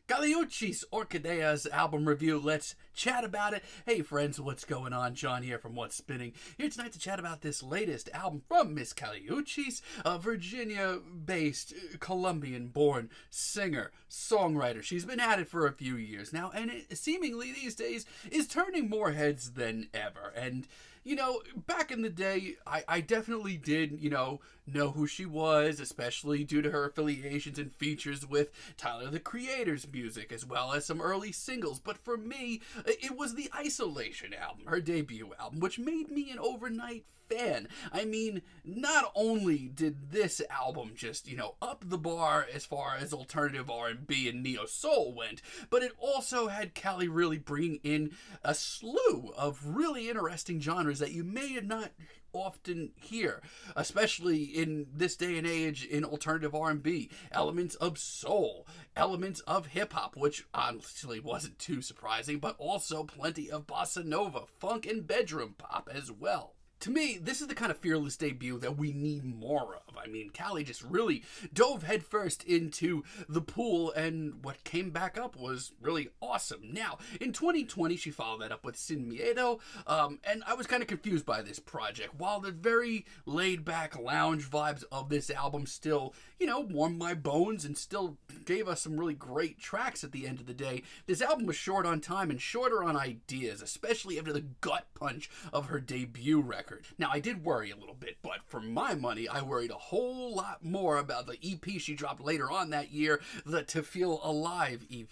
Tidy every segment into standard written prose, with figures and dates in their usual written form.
Uchis, ORQUÍDEAS album review. Let's chat about it. Hey friends, what's going on? John here from What's Spinning. Here tonight to chat about this latest album from Miss Uchis, a Virginia-based, Colombian-born singer, songwriter. She's been at it for a few years now, and it seemingly these days is turning more heads than ever. And you know, back in the day, I definitely did, know who she was, especially due to her affiliations and features with Tyler, the Creator's music, as well as some early singles. But for me, it was the Isolation album, her debut album, which made me an overnight fan. I mean, not only did this album just, up the bar as far as alternative R&B and neo-soul went, but it also had Callie really bringing in a slew of really interesting genres that you may not often hear, especially in this day and age in alternative R&B. Elements of soul, elements of hip-hop, which honestly wasn't too surprising, but also plenty of bossa nova, funk, and bedroom pop as well. To me, this is the kind of fearless debut that we need more of. I mean, Callie just really dove headfirst into the pool, and what came back up was really awesome. Now, in 2020, she followed that up with Sin Miedo, and I was kind of confused by this project. While the very laid-back lounge vibes of this album still, warmed my bones and still gave us some really great tracks at the end of the day, this album was short on time and shorter on ideas, especially after the gut punch of her debut record. Now, I did worry a little bit, but for my money, I worried a whole lot more about the EP she dropped later on that year, the To Feel Alive EP.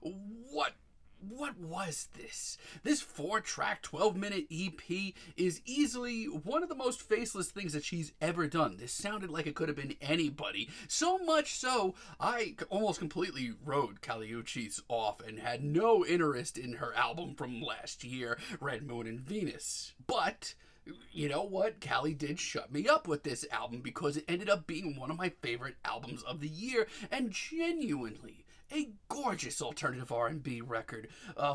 What was this? This 4-track, 12-minute EP is easily one of the most faceless things that she's ever done. This sounded like it could have been anybody. So much so, I almost completely wrote Callie Uchis off and had no interest in her album from last year, Red Moon and Venus. But you know what? Callie did shut me up with this album because it ended up being one of my favorite albums of the year, and genuinely a gorgeous alternative R&B record,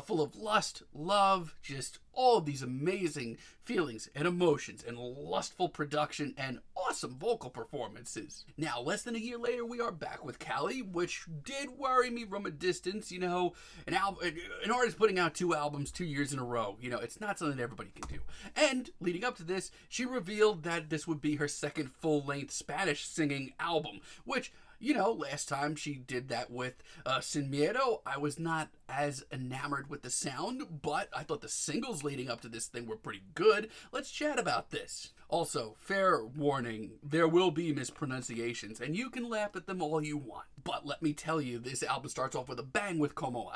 full of lust, love, just all of these amazing feelings and emotions and lustful production and awesome vocal performances. Now, less than a year later, we are back with Callie, which did worry me from a distance. An artist putting out 2 albums 2 years in a row, it's not something that everybody can do. And leading up to this, she revealed that this would be her second full-length Spanish singing album, which last time she did that with Sin Miedo, I was not as enamored with the sound, but I thought the singles leading up to this thing were pretty good. Let's chat about this. Also, fair warning, there will be mispronunciations, and you can laugh at them all you want. But let me tell you, this album starts off with a bang with Cómo.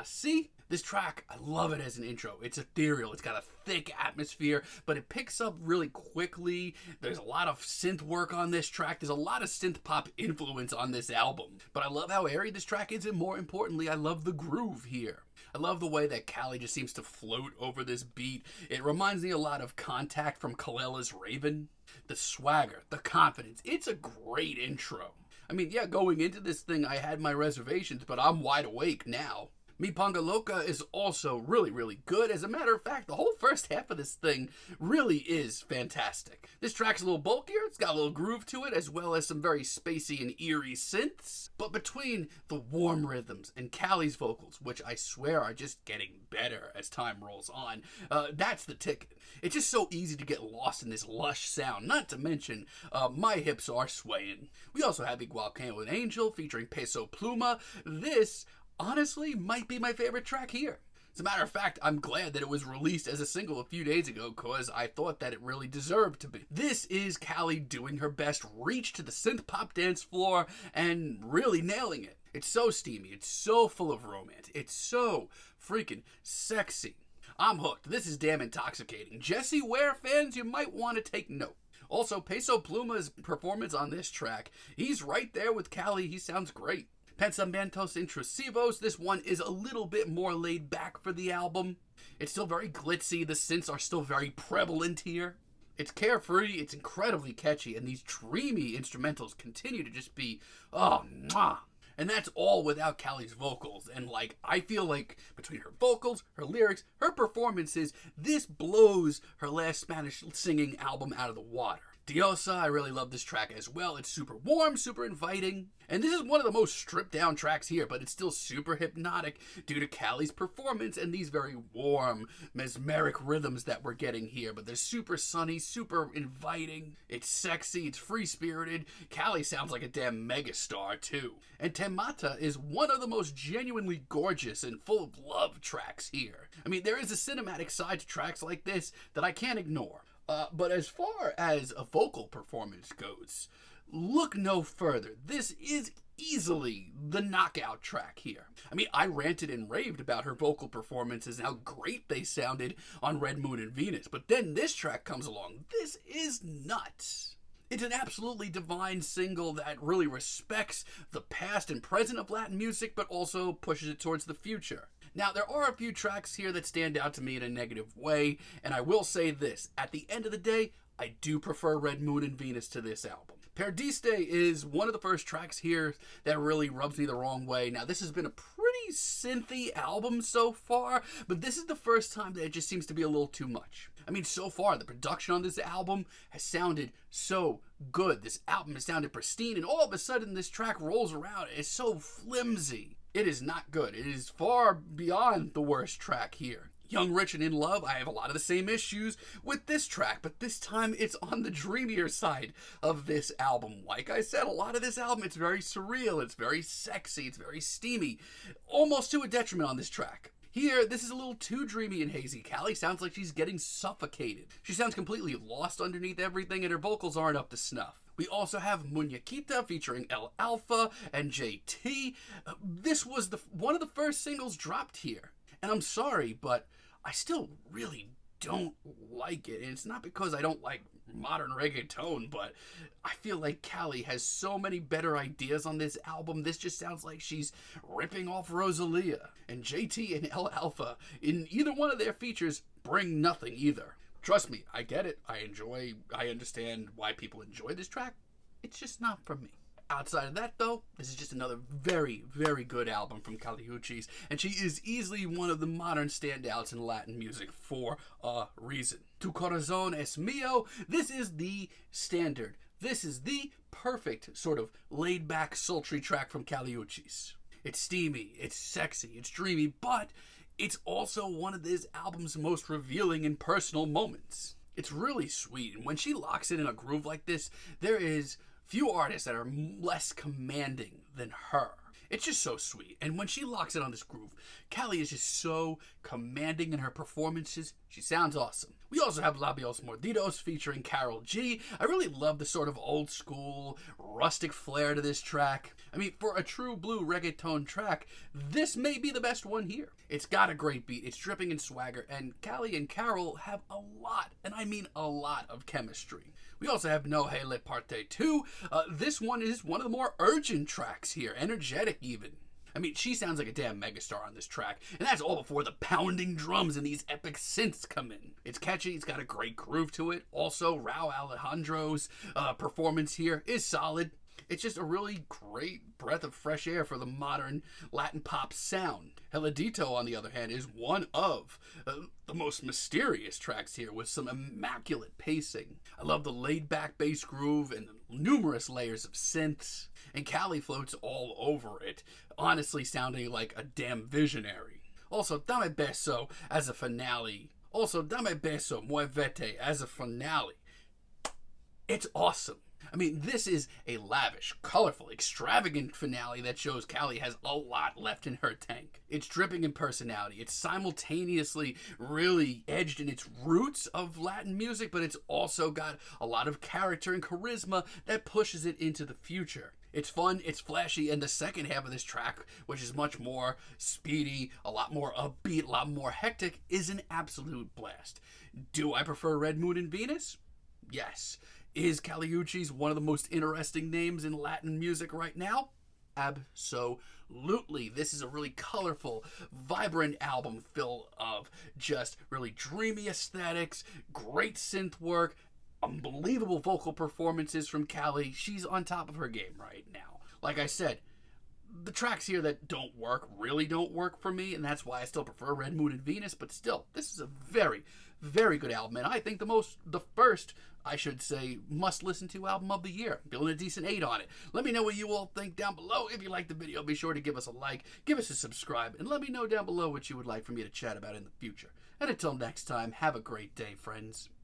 This track, I love it as an intro. It's ethereal, it's got a thick atmosphere, but it picks up really quickly. There's a lot of synth work on this track. There's a lot of synth-pop influence on this album. But I love how airy this track is, and more importantly, I love the groove here. I love the way that Callie just seems to float over this beat. It reminds me a lot of Contact from Kalela's Raven. The swagger, the confidence. It's a great intro. I mean, yeah, going into this thing, I had my reservations, but I'm wide awake now. Mi Pongo Loca is also really, really good. As a matter of fact, the whole first half of this thing really is fantastic. This track's a little bulkier, it's got a little groove to it, as well as some very spacey and eerie synths. But between the warm rhythms and Callie's vocals, which I swear are just getting better as time rolls on, that's the ticket. It's just so easy to get lost in this lush sound, not to mention, my hips are swaying. We also have Igual with Ángel featuring Peso Pluma. This honestly might be my favorite track here. As a matter of fact, I'm glad that it was released as a single a few days ago because I thought that it really deserved to be. This is Callie doing her best reach to the synth-pop dance floor and really nailing it. It's so steamy, it's so full of romance, it's so freaking sexy. I'm hooked. This is damn intoxicating. Jessie Ware fans, you might want to take note. Also, Peso Pluma's performance on this track, he's right there with Callie. He sounds great. Pensamientos, Intrusivos, this one is a little bit more laid back for the album. It's still very glitzy, the synths are still very prevalent here. It's carefree, it's incredibly catchy, and these dreamy instrumentals continue to just be, oh, mwah. And that's all without Callie's vocals. And I feel like between her vocals, her lyrics, her performances, this blows her last Spanish singing album out of the water. Diosa, I really love this track as well. It's super warm, super inviting. And this is one of the most stripped down tracks here, but it's still super hypnotic due to Callie's performance and these very warm, mesmeric rhythms that we're getting here. But they're super sunny, super inviting. It's sexy, it's free-spirited. Callie sounds like a damn megastar too. And Temata is one of the most genuinely gorgeous and full of love tracks here. I mean, there is a cinematic side to tracks like this that I can't ignore. But as far as a vocal performance goes, look no further. This is easily the knockout track here. I mean, I ranted and raved about her vocal performances and how great they sounded on Red Moon and Venus, but then this track comes along. This is nuts. It's an absolutely divine single that really respects the past and present of Latin music, but also pushes it towards the future. Now, there are a few tracks here that stand out to me in a negative way, and I will say this. At the end of the day, I do prefer Red Moon and Venus to this album. Perdiste is one of the first tracks here that really rubs me the wrong way. Now, this has been a pretty synthy album so far, but this is the first time that it just seems to be a little too much. I mean, so far, the production on this album has sounded so good. This album has sounded pristine, and all of a sudden, this track rolls around. It's so flimsy. It is not good. It is far beyond the worst track here. Young, Rich, and In Love, I have a lot of the same issues with this track, but this time it's on the dreamier side of this album. Like I said, a lot of this album, it's very surreal, it's very sexy, it's very steamy, almost to a detriment on this track. Here, this is a little too dreamy and hazy. Callie sounds like she's getting suffocated. She sounds completely lost underneath everything, and her vocals aren't up to snuff. We also have Muñequita featuring El Alfa and JT. This was one of the first singles dropped here. And I'm sorry, but I still really don't like it. And it's not because I don't like modern reggaeton, but I feel like Callie has so many better ideas on this album. This just sounds like she's ripping off Rosalia. And JT and El Alfa, in either one of their features, bring nothing either. Trust me, I get it. I understand why people enjoy this track. It's just not for me. Outside of that, though, this is just another very, very good album from Uchis, and she is easily one of the modern standouts in Latin music for a reason. Tu Corazón es mío, this is the standard. This is the perfect sort of laid-back, sultry track from Uchis. It's steamy, it's sexy, it's dreamy, but it's also one of this album's most revealing and personal moments. It's really sweet, and when she locks it in a groove like this, there is few artists that are less commanding than her. It's just so sweet. And when she locks it on this groove, Callie is just so commanding in her performances. She sounds awesome. We also have Labios Mordidos featuring Karol G. I really love the sort of old school, rustic flair to this track. I mean, for a true blue reggaeton track, this may be the best one here. It's got a great beat, it's dripping in swagger, and Callie and Karol have a lot, and I mean a lot, of chemistry. We also have No Hele Parte 2. This one is one of the more urgent tracks here, energetic even. I mean, she sounds like a damn megastar on this track, and that's all before the pounding drums and these epic synths come in. It's catchy, it's got a great groove to it. Also, Rauw Alejandro's performance here is solid. It's just a really great breath of fresh air for the modern Latin pop sound. Heladito, on the other hand, is one of the most mysterious tracks here with some immaculate pacing. I love the laid-back bass groove and the numerous layers of synths, and Callie floats all over it, honestly sounding like a damn visionary. Also, Dame Beso as a finale. Dame Beso, Muévete as a finale. It's awesome. I mean, this is a lavish, colorful, extravagant finale that shows Callie has a lot left in her tank. It's dripping in personality. It's simultaneously really edged in its roots of Latin music, but it's also got a lot of character and charisma that pushes it into the future. It's fun, it's flashy, and the second half of this track, which is much more speedy, a lot more upbeat, a lot more hectic, is an absolute blast. Do I prefer Red Moon and Venus? Yes. Is Uchis one of the most interesting names in Latin music right now? Absolutely. This is a really colorful, vibrant album full of just really dreamy aesthetics, great synth work, unbelievable vocal performances from Callie. She's on top of her game right now. Like I said, the tracks here that don't work really don't work for me, and that's why I still prefer Red Moon and Venus. But still, this is a very, very good album, and I think the first, I should say, must-listen-to album of the year. I'm feeling a decent 8 on it. Let me know what you all think down below. If you liked the video, be sure to give us a like, give us a subscribe, and let me know down below what you would like for me to chat about in the future. And until next time, have a great day, friends.